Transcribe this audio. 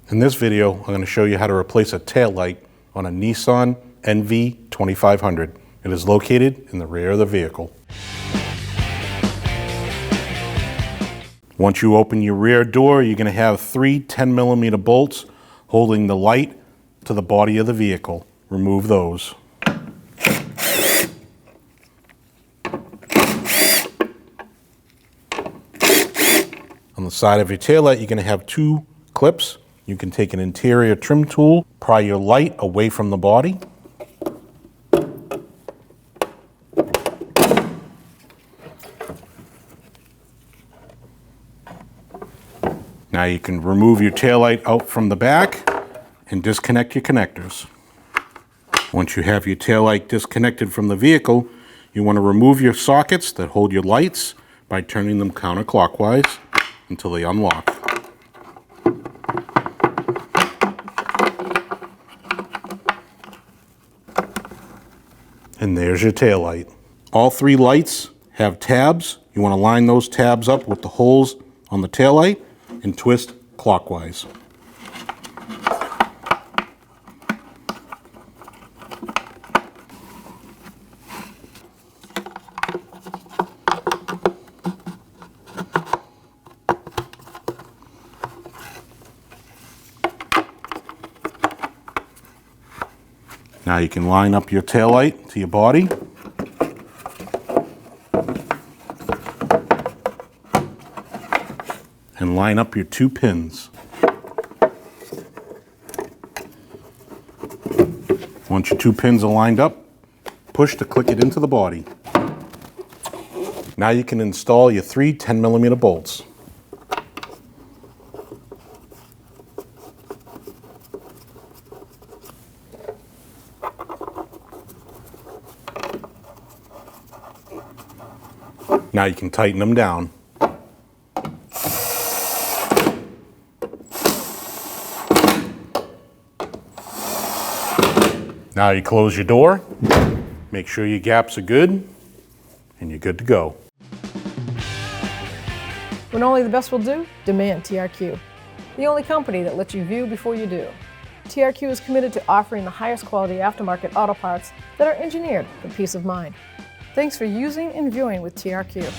In this video, I'm going to show you how to replace a taillight on a Nissan NV2500. It is located in the rear of the vehicle. Once you open your rear door, you're going to have three 10mm bolts holding the light to the body of the vehicle. Remove those. On the side of your taillight, you're going to have two clips. You can take an interior trim tool, pry your light away from the body. Now you can remove your taillight out from the back and disconnect your connectors. Once you have your taillight disconnected from the vehicle, you want to remove your sockets that hold your lights by turning them counterclockwise until they unlock. And there's your taillight. All three lights have tabs. You want to line those tabs up with the holes on the taillight and twist clockwise. Now you can line up your taillight to your body. And line up your two pins. Once your two pins are lined up, push to click it into the body. Now you can install your three 10mm bolts. Now you can tighten them down. Now you close your door, make sure your gaps are good, and you're good to go. When only the best will do, demand TRQ. The only company that lets you view before you do. TRQ is committed to offering the highest quality aftermarket auto parts that are engineered for peace of mind. Thanks for using and viewing with TRQ.